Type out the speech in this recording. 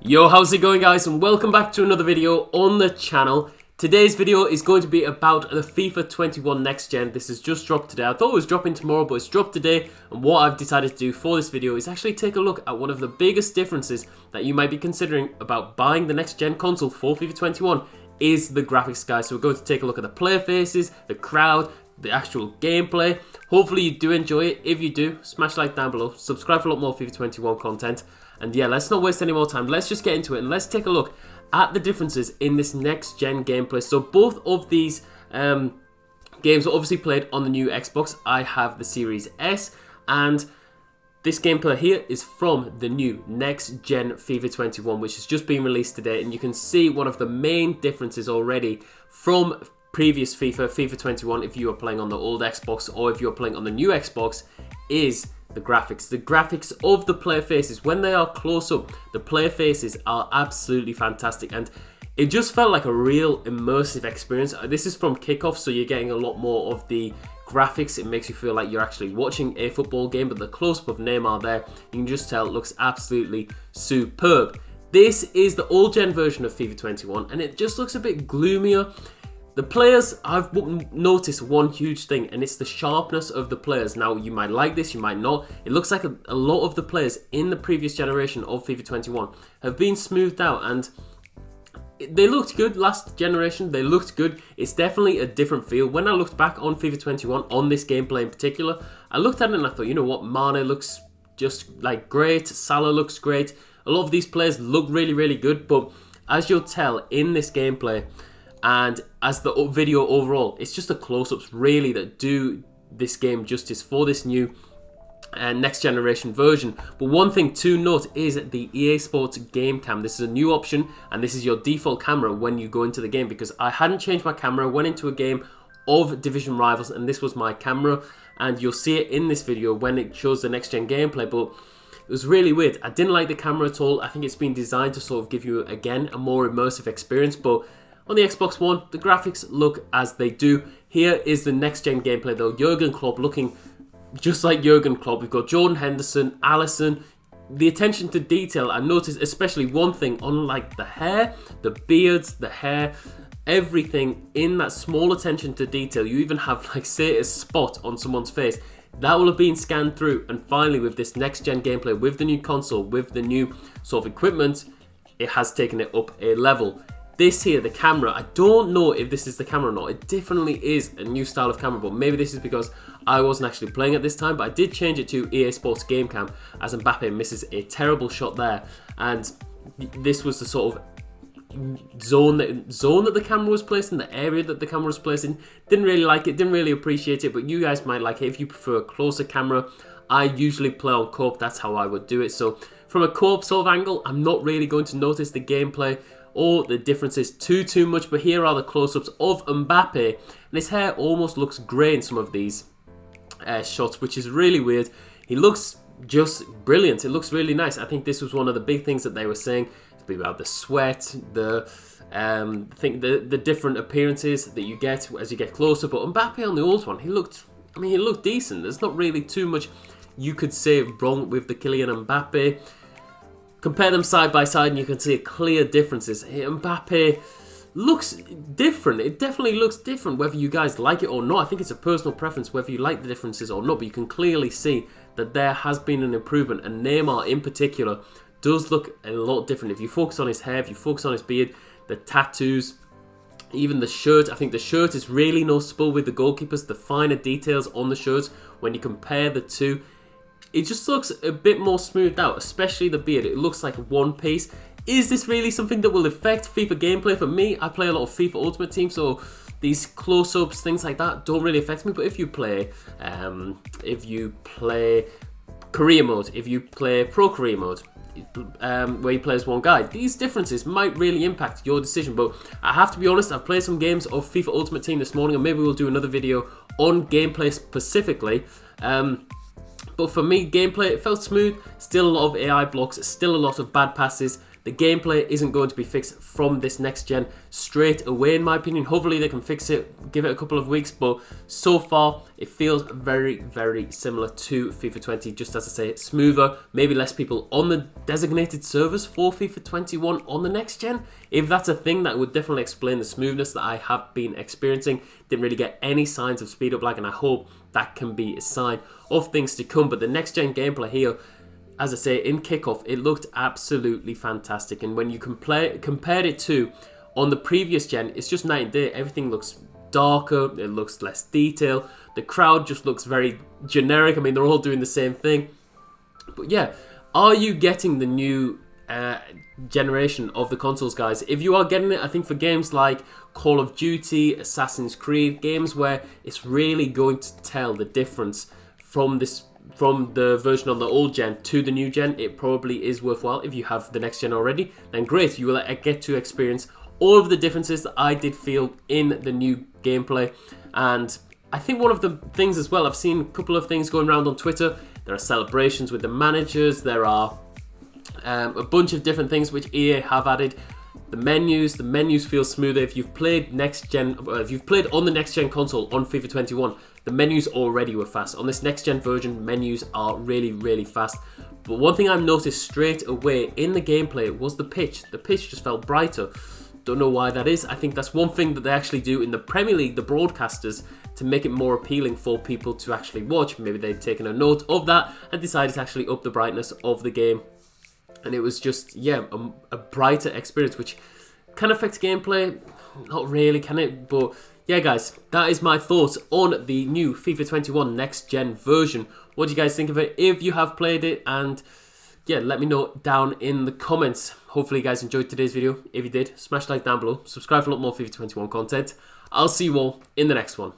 Yo, how's it going, guys, and welcome back to another video on the channel. Today's video is going to be about the FIFA 21 Next Gen. This has just dropped today. I thought it was dropping tomorrow, but it's dropped today, and what I've decided to do for this video is actually take a look at one of the biggest differences that you might be considering about buying the Next Gen console for FIFA 21 is the graphics, guys. So we're going to take a look at the player faces, the crowd, the actual gameplay. Hopefully you do enjoy it. If you do, smash like down below, subscribe for a lot more FIFA 21 content. And yeah, let's not waste any more time. Let's just get into it and let's take a look at the differences in this next gen gameplay. So both of these games are obviously played on the new Xbox. I have the Series S, and this gameplay here is from the new next gen FIFA 21, which has just been released today. And you can see one of the main differences already from previous FIFA 21, if you are playing on the old Xbox or if you're playing on the new Xbox, is the graphics. The graphics of the player faces, when they are close up, the player faces are absolutely fantastic, and it just felt like a real immersive experience. This is from kickoff, so you're getting a lot more of the graphics. It makes you feel like you're actually watching a football game, but the close-up of Neymar there, you can just tell it looks absolutely superb. This is the old-gen version of FIFA 21, and it just looks a bit gloomier. The players, I've noticed one huge thing, and it's the sharpness of the players. Now, you might like this, you might not. It looks like a lot of the players in the previous generation of FIFA 21 have been smoothed out, and they looked good last generation. They looked good. It's definitely a different feel. When I looked back on FIFA 21, on this gameplay in particular, I looked at it and I thought, you know what, Mane looks just like great. Salah looks great. A lot of these players look really, really good, but as you'll tell in this gameplay, and as the video overall, it's just the close-ups really that do this game justice for this new next generation version. But one thing to note is the EA Sports Game Cam. This is a new option, and this is your default camera when you go into the game, because I hadn't changed my camera, went into a game of Division Rivals, and this was my camera, and you'll see it in this video when it shows the next gen gameplay. But it was really weird. I didn't like the camera at all. I think it's been designed to sort of give you, again, a more immersive experience, but on the Xbox One, the graphics look as they do. Here is the next-gen gameplay, though. Jurgen Klopp looking just like Jurgen Klopp. We've got Jordan Henderson, Alisson. The attention to detail, I noticed especially one thing on like the hair, the beards, the hair, everything in that small attention to detail. You even have, like, say, a spot on someone's face. That will have been scanned through, and finally with this next-gen gameplay, with the new console, with the new sort of equipment, it has taken it up a level. This here, the camera, I don't know if this is the camera or not. It definitely is a new style of camera, but maybe this is because I wasn't actually playing at this time, but I did change it to EA Sports Game Cam as Mbappe misses a terrible shot there. And this was the sort of zone that the camera was placed in, the area that the camera was placed in. Didn't really like it, didn't really appreciate it, but you guys might like it if you prefer a closer camera. I usually play on co-op, that's how I would do it. So from a co-op sort of angle, I'm not really going to notice the gameplay or the differences too much, but here are the close-ups of Mbappe, and his hair almost looks grey in some of these shots, which is really weird. He looks just brilliant. It looks really nice. I think this was one of the big things that they were saying about the sweat, the different appearances that you get as you get closer. But Mbappe on the old one, he looked decent. There's not really too much you could say wrong with the Kylian Mbappe. Compare them side by side and you can see clear differences. Mbappe looks different. It definitely looks different whether you guys like it or not. I think it's a personal preference whether you like the differences or not, but you can clearly see that there has been an improvement, and Neymar in particular does look a lot different. If you focus on his hair, if you focus on his beard, the tattoos, even the shirt. I think the shirt is really noticeable with the goalkeepers, the finer details on the shirts when you compare the two. It just looks a bit more smoothed out, especially the beard. It looks like one piece. Is this really something that will affect FIFA gameplay? For me, I play a lot of FIFA Ultimate Team, so these close-ups, things like that, don't really affect me. But if you play career mode, if you play pro career mode, where you play as one guy, these differences might really impact your decision. But I have to be honest, I've played some games of FIFA Ultimate Team this morning, and maybe we'll do another video on gameplay specifically. But for me, gameplay, it felt smooth. Still a lot of AI blocks, still a lot of bad passes. The gameplay isn't going to be fixed from this next gen straight away, in my opinion. Hopefully they can fix it, give it a couple of weeks, but so far it feels very, very similar to FIFA 20. Just as I say, it's smoother, maybe less people on the designated servers for FIFA 21 on the next gen. If that's a thing, that would definitely explain the smoothness that I have been experiencing. Didn't really get any signs of speed up lag, and I hope that can be a sign of things to come. But the next gen gameplay here, as I say, in kickoff, it looked absolutely fantastic. And when you compared it to on the previous gen, it's just night and day. Everything looks darker, it looks less detail. The crowd just looks very generic. I mean, they're all doing the same thing. But yeah, are you getting the new generation of the consoles, guys? If you are getting it, I think for games like Call of Duty, Assassin's Creed, games where it's really going to tell the difference from the version on the old gen to the new gen, it probably is worthwhile. If you have the next gen already, then great, you will get to experience all of the differences that I did feel in the new gameplay. And I think one of the things as well, I've seen a couple of things going around on Twitter. There are celebrations with the managers, there are a bunch of different things which EA have added. The menus feel smoother. If you've played if you've played on the next gen console on FIFA 21, the menus already were fast. On this next gen version, menus are really, really fast. But one thing I've noticed straight away in the gameplay was the pitch. The pitch just felt brighter. Don't know why that is. I think that's one thing that they actually do in the Premier League, the broadcasters, to make it more appealing for people to actually watch. Maybe they've taken a note of that and decided to actually up the brightness of the game. And it was just, yeah, a brighter experience, which can affect gameplay. Not really, can it? But yeah, guys, that is my thoughts on the new FIFA 21 next gen version. What do you guys think of it if you have played it? And yeah, let me know down in the comments. Hopefully you guys enjoyed today's video. If you did, smash like down below. Subscribe for a lot more FIFA 21 content. I'll see you all in the next one.